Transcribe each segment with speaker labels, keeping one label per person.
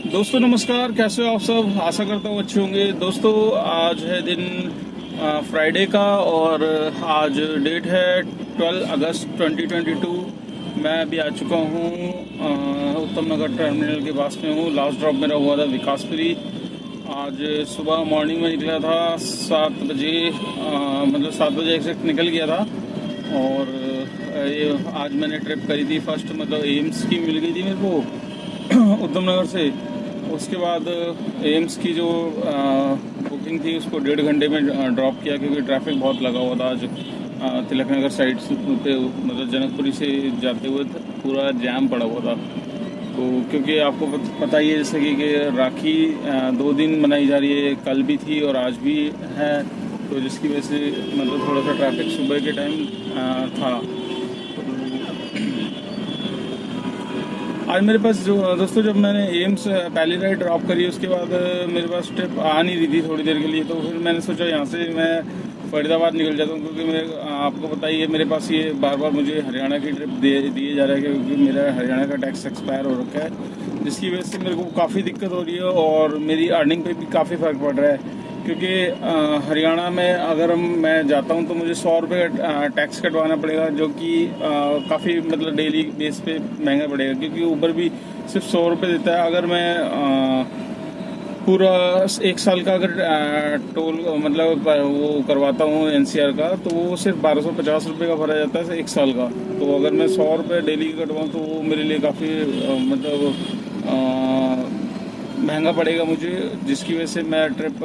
Speaker 1: दोस्तों नमस्कार, कैसे हो आप सब। आशा करता हूँ अच्छे होंगे। दोस्तों आज है दिन फ्राइडे का और आज डेट है 12 अगस्त 2022। मैं अभी आ चुका हूँ उत्तम नगर टर्मिनल के पास में हूँ। लास्ट ड्रॉप मेरा हुआ था विकासपुरी। आज सुबह मॉर्निंग में निकला था 7 बजे, मतलब 7 बजे एग्जैक्ट निकल गया था। और ये आज मैंने ट्रिप करी थी फर्स्ट, मतलब एम्स की मिल गई थी मेरे को उत्तम नगर से। उसके बाद एम्स की जो बुकिंग थी उसको 1.5 घंटे में ड्रॉप किया, क्योंकि ट्रैफिक बहुत लगा हुआ था आज तिलक नगर साइड पे, मतलब जनकपुरी से जाते हुए पूरा जाम पड़ा हुआ था। तो क्योंकि आपको पता ही है जैसे कि राखी 2 दिन मनाई जा रही है, कल भी थी और आज भी है, तो जिसकी वजह से मतलब थोड़ा सा ट्रैफिक सुबह के टाइम था। आज मेरे पास जो दोस्तों, जब मैंने एम्स पहली राइड ड्रॉप करी उसके बाद मेरे पास ट्रिप आ नहीं रही थी थोड़ी देर के लिए, तो फिर मैंने सोचा यहाँ से मैं फरीदाबाद निकल जाता हूँ, क्योंकि मेरे आपको पता ही है मेरे पास ये बार बार मुझे हरियाणा की ट्रिप दिए जा रहा है, क्योंकि मेरा हरियाणा का टैक्स एक्सपायर हो रखा है, जिसकी वजह से मेरे को काफ़ी दिक्कत हो रही है और मेरी अर्निंग पे भी काफ़ी फ़र्क पड़ रहा है। क्योंकि हरियाणा में अगर मैं जाता हूँ तो मुझे 100 रुपये टैक्स कटवाना पड़ेगा, जो कि काफ़ी मतलब डेली बेस पे महंगा पड़ेगा, क्योंकि ऊबर भी सिर्फ 100 रुपये देता है। अगर मैं पूरा 1 साल का अगर टोल मतलब वो करवाता हूँ एनसीआर का, तो वो सिर्फ 1250 रुपये का भरा जाता है 1 साल का। तो अगर मैं 100 रुपये डेली का कटवाऊँ तो वो मेरे लिए काफ़ी मतलब महंगा पड़ेगा मुझे, जिसकी वजह से मैं ट्रिप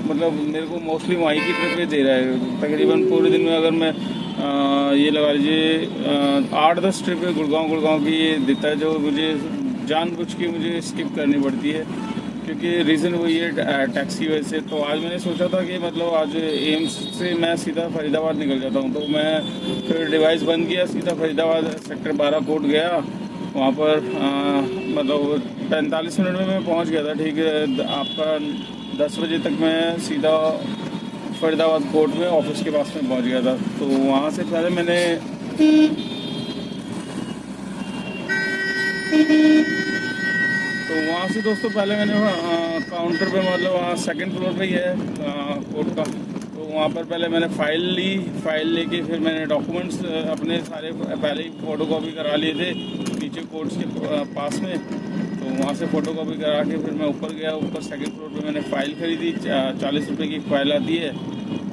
Speaker 1: मतलब मेरे को मोस्टली वहीं की ट्रिप ही दे रहा है। तकरीबन पूरे दिन में अगर मैं ये लगा लीजिए 8-10 ट्रिप गुड़गांव की ये देता है, जो मुझे जानबूझ के मुझे स्किप करनी पड़ती है, क्योंकि रीज़न वही है टैक्स की वजह से। तो आज मैंने सोचा था कि मतलब आज एम्स से मैं सीधा फरीदाबाद निकल जाता हूँ, तो मैं फिर डिवाइस बंद किया, सीधा फरीदाबाद सेक्टर 12 कोर्ट गया। वहाँ पर मतलब 45 मिनट में मैं पहुँच गया था। ठीक है, आपका 10 बजे तक मैं सीधा फरीदाबाद कोर्ट में ऑफिस के पास में पहुँच गया था। तो वहाँ से पहले मैंने दोस्तों पहले मैंने काउंटर पे, मतलब वहाँ 2nd फ्लोर पे ही है कोर्ट का, तो वहाँ पर पहले मैंने फाइल लेके फिर मैंने डॉक्यूमेंट्स अपने सारे पहले ही फ़ोटो कॉपी करा लिए थे नीचे कोर्ट्स के पास में। तो वहाँ से फ़ोटो कॉपी करा के फिर मैं ऊपर गया। ऊपर 2nd फ्लोर पे मैंने फ़ाइल खरीदी, 40 रुपये की फ़ाइल आती है,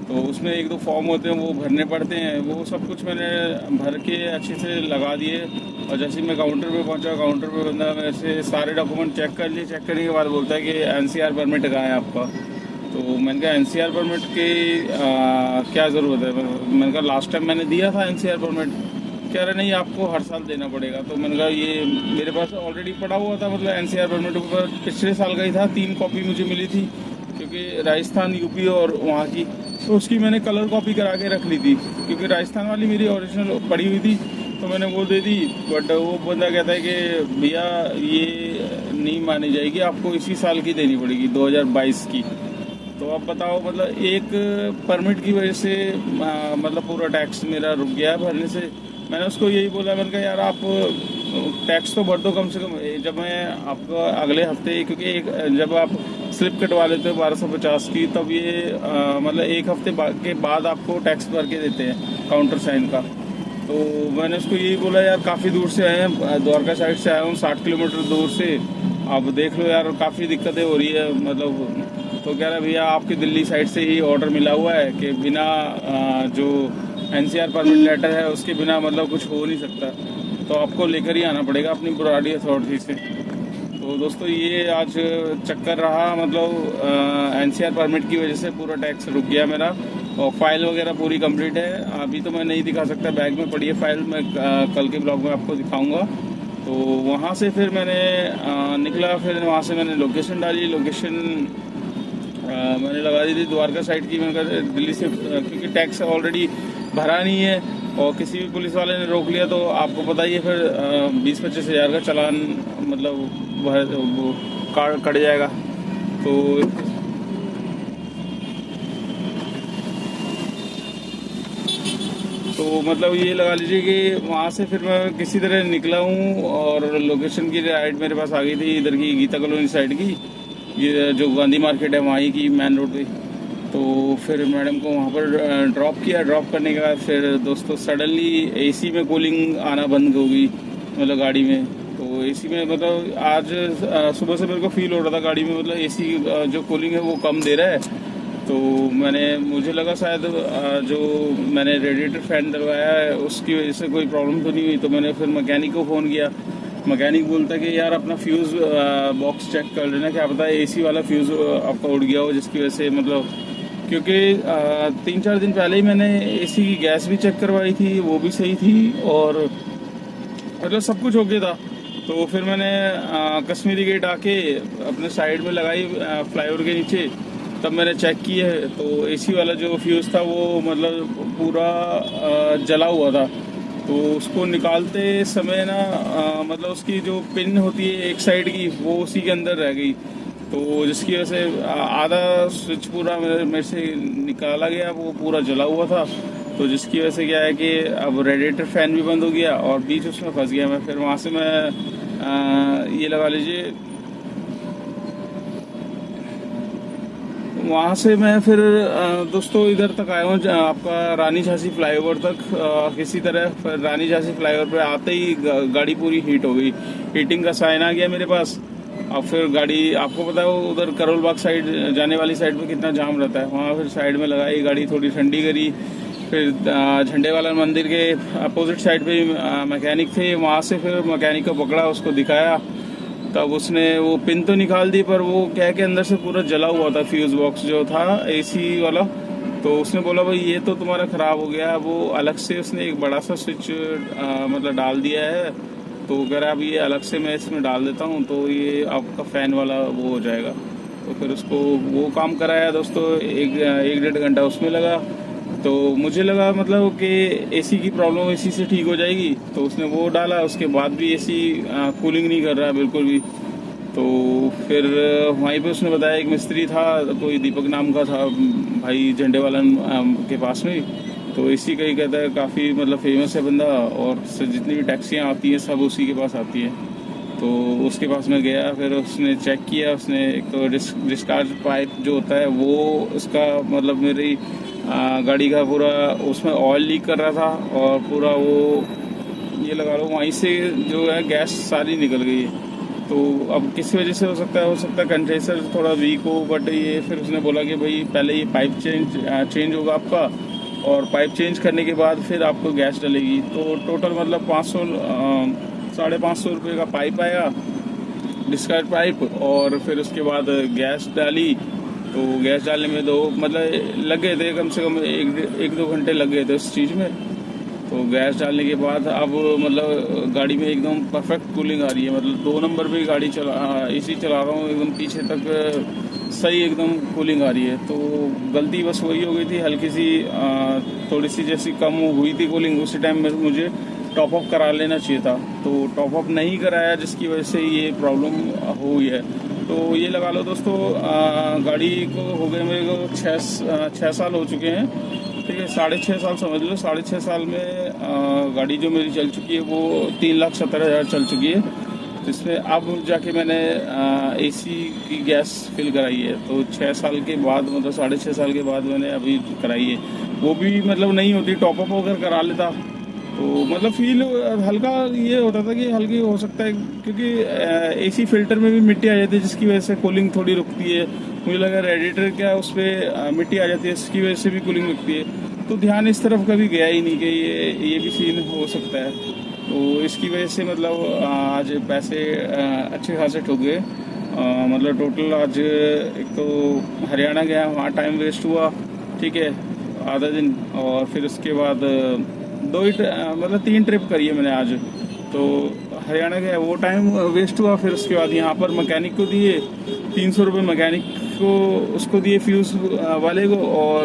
Speaker 1: तो उसमें 1-2 फॉर्म होते हैं वो भरने पड़ते हैं। वो सब कुछ मैंने भर के अच्छे से लगा दिए। और जैसे ही मैं काउंटर पे पहुंचा, काउंटर पे बंदा मेरे से सारे डॉक्यूमेंट चेक कर लिए। चेक करने के बाद बोलता है कि एनसीआर परमिट कहाँ है आपका। तो मैंने कहा एनसीआर परमिट की क्या ज़रूरत है। मैंने कहा लास्ट टाइम मैंने दिया था एनसीआर परमिट। कह रहे नहीं, आपको हर साल देना पड़ेगा। तो मैंने कहा ये मेरे पास ऑलरेडी पड़ा हुआ था, मतलब एनसीआर परमिट ऊपर पिछले साल का ही था। 3 कॉपी मुझे मिली थी, क्योंकि राजस्थान, यूपी और वहाँ की, तो उसकी मैंने कलर कॉपी करा के रख ली थी, क्योंकि राजस्थान वाली मेरी ओरिजिनल पड़ी हुई थी, तो मैंने वो दे दी। बट वो बंदा कहता है कि भैया ये नहीं मानी जाएगी, आपको इसी साल की देनी पड़ेगी, 2022 की। तो अब बताओ, मतलब एक परमिट की वजह से मतलब पूरा टैक्स मेरा रुक गया भरने से। मैंने उसको यही बोला, मैंने कहा यार आप टैक्स तो भर दो कम से कम। जब मैं आपको अगले हफ्ते, क्योंकि जब आप स्लिप कटवा लेते हो 1250 की, तब ये मतलब 1 हफ्ते के बाद आपको टैक्स भर के देते हैं काउंटर साइन का। तो मैंने उसको यही बोला यार काफ़ी दूर से आए हैं, द्वारका साइड से आया हूँ 60 किलोमीटर दूर से, आप देख लो यार काफ़ी दिक्कतें हो रही है मतलब। तो कह रहा भैया आपकी दिल्ली साइड से ही ऑर्डर मिला हुआ है कि बिना जो एनसीआर परमिट लेटर है उसके बिना मतलब कुछ हो नहीं सकता, तो आपको लेकर ही आना पड़ेगा अपनी बुराड़ी अथॉरिटी से। तो दोस्तों ये आज चक्कर रहा, मतलब एनसीआर परमिट की वजह से पूरा टैक्स रुक गया मेरा। और फाइल वगैरह पूरी कंप्लीट है, अभी तो मैं नहीं दिखा सकता, बैग में पड़ी है फाइल, मैं कल के ब्लॉग में आपको दिखाऊंगा। तो वहाँ से फिर मैंने निकला, फिर वहाँ से मैंने लोकेशन डाली। लोकेशन मैंने लगा दी थी द्वारका साइड की। मैंने कहा दिल्ली से, क्योंकि टैक्स ऑलरेडी भरा नहीं है और किसी भी पुलिस वाले ने रोक लिया तो आपको पता ही है फिर 20-25 हज़ार का चालान मतलब वो कार्ड कट जाएगा। तो तो मतलब ये लगा लीजिए कि वहाँ से फिर मैं किसी तरह निकला हूँ और लोकेशन की राइड मेरे पास आ गई थी, इधर की गीता कॉलोनी साइड की, ये जो गांधी मार्केट है वहीं की मेन रोड पे। तो फिर मैडम को वहाँ पर ड्रॉप किया। ड्रॉप करने के बाद फिर दोस्तों सडनली एसी में कूलिंग आना बंद हो गई, मतलब गाड़ी में। तो एसी में मतलब आज सुबह से मेरे को फील हो रहा था गाड़ी में, मतलब एसी जो कूलिंग है वो कम दे रहा है। तो मुझे लगा शायद जो मैंने रेडिएटर फैन डलवाया है उसकी वजह से कोई प्रॉब्लम तो नहीं हुई। तो मैंने फिर मैकेनिक को फ़ोन किया। मैकेनिक बोलता है कि यार अपना फ्यूज़ बॉक्स चेक कर लेना, क्या पता है एसी वाला फ्यूज़ आपका उड़ गया हो, जिसकी वजह से मतलब, क्योंकि 3-4 दिन पहले ही मैंने एसी की गैस भी चेक करवाई थी, वो भी सही थी और मतलब सब कुछ ओके था। तो फिर मैंने कश्मीरी गेट आके अपने साइड में लगाई फ्लाईओवर के नीचे, तब मैंने चेक किया है तो एसी वाला जो फ्यूज़ था वो मतलब पूरा जला हुआ था। तो उसको निकालते समय ना मतलब उसकी जो पिन होती है एक साइड की वो उसी के अंदर रह गई, तो जिसकी वजह से आधा स्विच पूरा मेरे से निकाला गया, वो पूरा जला हुआ था। तो जिसकी वजह से क्या है कि अब रेडिएटर फैन भी बंद हो गया और बीच उसमें फंस गया मैं। फिर वहाँ से मैं ये लगा लीजिए, वहाँ से मैं फिर दोस्तों इधर तक आया हूँ आपका रानी झांसी फ्लाईओवर तक। किसी तरह रानी झांसी फ्लाईओवर पे आते ही गाड़ी पूरी हीट हो गई, हीटिंग का साइन आ गया मेरे पास। अब फिर गाड़ी, आपको पता है उधर करोल बाग साइड जाने वाली साइड पे कितना जाम रहता है, वहाँ फिर साइड में लगाई गाड़ी, थोड़ी ठंडी करी। फिर झंडे वाला मंदिर के अपोजिट साइड पे मैकेनिक थे, वहाँ से फिर मैकेनिक को पकड़ा, उसको दिखाया। तब उसने वो पिन तो निकाल दी, पर वो क्या है कि अंदर से पूरा जला हुआ था फ्यूज़ बॉक्स जो था एसी वाला। तो उसने बोला भाई ये तो तुम्हारा ख़राब हो गया। वो अलग से उसने एक बड़ा सा स्विच मतलब डाल दिया है, तो अगर आप ये अलग से मैं इसमें डाल देता हूँ तो ये आपका फ़ैन वाला वो हो जाएगा। तो फिर उसको वो काम कराया दोस्तों, एक डेढ़ घंटा उसमें लगा। तो मुझे लगा मतलब कि एसी की प्रॉब्लम एसी से ठीक हो जाएगी, तो उसने वो डाला, उसके बाद भी एसी कूलिंग नहीं कर रहा है बिल्कुल भी। तो फिर वहीं पे उसने बताया एक मिस्त्री था, कोई दीपक नाम का था भाई, झंडे वाला के पास में। तो एसी का ही कहता है, काफ़ी मतलब फेमस है बंदा, और जितनी भी टैक्सियाँ आती हैं सब उसी के पास आती हैं। तो उसके पास मैं गया, फिर उसने चेक किया। उसने एक तो डिस्चार्ज पाइप जो होता है वो उसका मतलब मेरी गाड़ी का पूरा उसमें ऑयल लीक कर रहा था, और पूरा वो ये लगा लो वहीं से जो है गैस सारी निकल गई है। तो अब किस वजह से हो सकता है कंडेंसर थोड़ा वीक हो। बट ये फिर उसने बोला कि भाई पहले ये पाइप चेंज होगा आपका, और पाइप चेंज करने के बाद फिर आपको गैस डलेगी। तो टोटल मतलब 500-550 रुपये का पाइप आया, डिस्चार्ज पाइप, और फिर उसके बाद गैस डाली। तो गैस डालने में मतलब लग गए थे कम से कम 1-2 घंटे लग गए थे उस चीज़ में। तो गैस डालने के बाद अब मतलब गाड़ी में एकदम परफेक्ट कूलिंग आ रही है, मतलब 2 नंबर पे गाड़ी एसी चला रहा हूँ, एकदम पीछे तक सही एकदम कूलिंग आ रही है। तो गलती बस वही हो गई थी, हल्की सी थोड़ी सी जैसी कम हुई थी कूलिंग, उसी टाइम में मुझे टॉप अप करा लेना चाहिए था। तो टॉप अप नहीं कराया, जिसकी वजह से ये प्रॉब्लम हुई है। तो ये लगा लो दोस्तों, गाड़ी को हो गए मेरे को 6 साल हो चुके हैं, ठीक है, 6.5 साल समझ लो। 6.5 साल में गाड़ी जो मेरी चल चुकी है वो 3,70,000 चल चुकी है, जिसमें अब जाके मैंने एसी की गैस फिल कराई है। तो 6 साल के बाद, मतलब 6.5 साल के बाद मैंने अभी कराई है। वो भी मतलब नहीं होती, टॉपअप अगर करा लेता तो मतलब फील हल्का ये होता था कि हल्की हो सकता है, क्योंकि एसी फिल्टर में भी मिट्टी आ जाती है, जिसकी वजह से कूलिंग थोड़ी रुकती है। मुझे लगा रेडिएटर क्या उस पर मिट्टी आ जाती है, इसकी वजह से भी कूलिंग रुकती है। तो ध्यान इस तरफ कभी गया ही नहीं कि ये भी सीन हो सकता है। तो इसकी वजह से मतलब आज पैसे अच्छे खासे ठुक गए। मतलब टोटल आज एक तो हरियाणा गया, वहाँ टाइम वेस्ट हुआ, ठीक है, आधा दिन, और फिर उसके बाद 3 ट्रिप करी है मैंने आज। तो हरियाणा गया, वो टाइम वेस्ट हुआ। फिर उसके बाद यहाँ पर मैकेनिक को दिए 300 रुपये, मैकेनिक को उसको दिए फ्यूज़ वाले को, और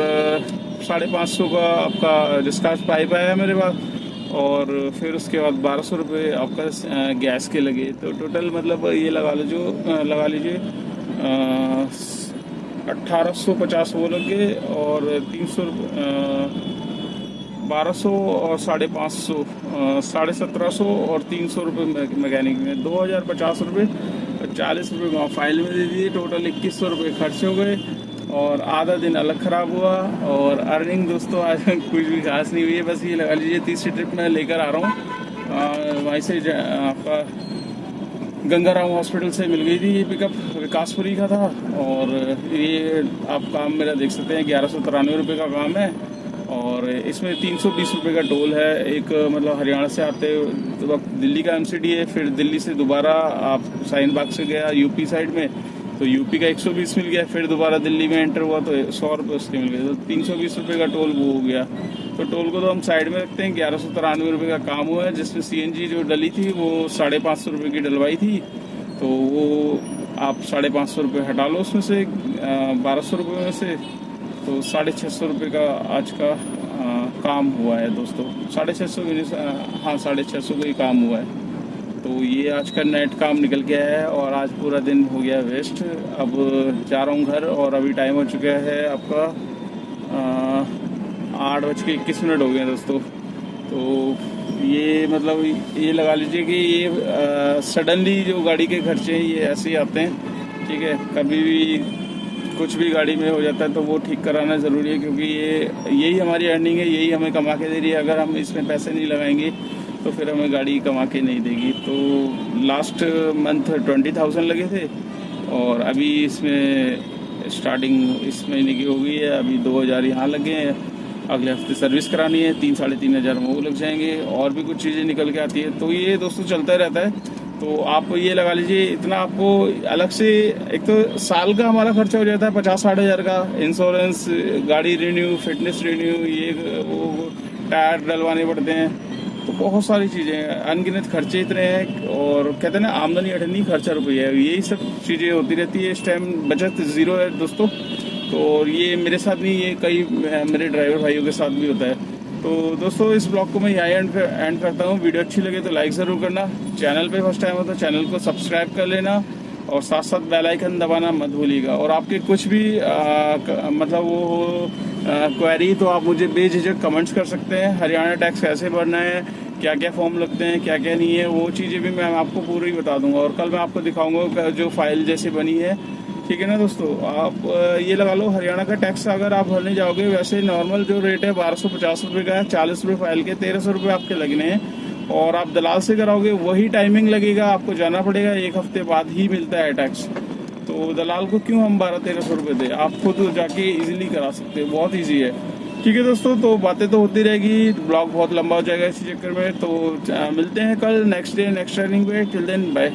Speaker 1: 550 का आपका डिस्चार्ज पाइप आया मेरे पास, और फिर उसके बाद 1200 रुपये आपका गैस के लगे। तो टोटल मतलब ये लगा लीजिए 1850 वो लगे, और 300 1200 और 550, 1750 और 300 रुपये मैकेनिक में, 2050 रुपये, 40 रुपये वहाँ फाइल में दे दिए। टोटल 2100 रुपये खर्च हो गए और आधा दिन अलग ख़राब हुआ। और अर्निंग दोस्तों आज कुछ भी खास नहीं हुई है। बस ये लगा लीजिए तीसरी ट्रिप मैं लेकर आ रहा हूँ। वहीं से आपका गंगाराम हॉस्पिटल से मिल गई थी ये पिकअप, विकासपुरी का था। और ये आप काम मेरा देख सकते हैं, 1193 रुपये का काम है और इसमें 320 रुपये का टोल है। एक मतलब हरियाणा से आते वक्त दिल्ली का MCD है, फिर दिल्ली से दोबारा आप शाहीन बाग से गया यूपी साइड में तो यूपी का 120 मिल गया, फिर दोबारा दिल्ली में एंटर हुआ तो 100 रुपये उसके मिल गए, तो 320 रुपये का टोल वो हो गया। तो टोल को तो हम साइड में रखते हैं। 1193 रुपये का काम हुआ है, जिसमें CNG जो डली थी वो 550 रुपये की डलवाई थी, तो वो आप 550 रुपये हटा लो उसमें से, 1200 रुपये में से, तो 650 रुपये का आज का काम हुआ है दोस्तों। 650, हाँ 650 का ही काम हुआ है। तो ये आज का नेट काम निकल गया है और आज पूरा दिन हो गया वेस्ट। अब जा रहा हूँ घर और अभी टाइम हो चुका है आपका 8:21 हो गए दोस्तों। तो ये मतलब ये लगा लीजिए कि ये सडनली जो गाड़ी के खर्चे हैं ये ऐसे ही आते हैं, ठीक है। कभी भी कुछ भी गाड़ी में हो जाता है तो वो ठीक कराना ज़रूरी है, क्योंकि यही हमारी अर्निंग है, यही हमें कमा के दे रही है। अगर हम इसमें पैसे नहीं लगाएंगे तो फिर हमें गाड़ी कमा के नहीं देगी। तो लास्ट मंथ 20,000 लगे थे और अभी इसमें स्टार्टिंग इस महीने की हो गई है, अभी 2,000 यहाँ लगे हैं। अगले हफ्ते सर्विस करानी है, 3-3.5 हज़ार में वो लग जाएंगे और भी कुछ चीज़ें निकल के आती है। तो ये दोस्तों चलता रहता है। तो आप ये लगा लीजिए इतना आपको अलग से, एक तो साल का हमारा खर्चा हो जाता है 50-60 हज़ार का, इंश्योरेंस, गाड़ी रिन्यू, फिटनेस रिन्यू, ये वो टायर डलवाने पड़ते हैं, तो बहुत सारी चीज़ें, अनगिनत खर्चे इतने हैं। और कहते हैं ना आमदनी अठन्नी खर्चा रुपया, यही सब चीज़ें होती रहती है। इस टाइम बचत ज़ीरो है दोस्तों। तो ये मेरे साथ नहीं, ये कई मेरे ड्राइवर भाइयों के साथ भी होता है। तो दोस्तों इस ब्लॉग को मैं यहाँ एंड करता हूँ। वीडियो अच्छी लगे तो लाइक ज़रूर करना, चैनल पे फर्स्ट टाइम हो तो चैनल को सब्सक्राइब कर लेना और साथ साथ बेल आइकन दबाना मत भूलिएगा। और आपके कुछ भी मतलब वो क्वेरी तो आप मुझे बेझिझक कमेंट्स कर सकते हैं। हरियाणा टैक्स कैसे भरना है, क्या क्या फॉर्म लगते हैं, क्या क्या नहीं है, वो चीज़ें भी मैं आपको पूरी बता दूंगा। और कल मैं आपको दिखाऊंगा जो फाइल जैसी बनी है, ठीक है ना दोस्तों। आप ये लगा लो हरियाणा का टैक्स अगर आप भरने जाओगे, वैसे नॉर्मल जो रेट है 1250 रुपये का है, 40 रुपये फाइल के, 1300 रुपये आपके लगने हैं। और आप दलाल से कराओगे वही टाइमिंग लगेगा, आपको जाना पड़ेगा, 1 हफ्ते बाद ही मिलता है टैक्स। तो दलाल को क्यों हम 1200-1300 रुपये दें, आप खुद जाके इजीली करा सकते हैं, बहुत ईजी है, ठीक है दोस्तों। तो बातें तो होती रहेगी, ब्लॉग बहुत लंबा हो जाएगा इसी चक्कर में। तो मिलते हैं कल नेक्स्ट डे नेक्स्ट रनिंग पे। Till then bye.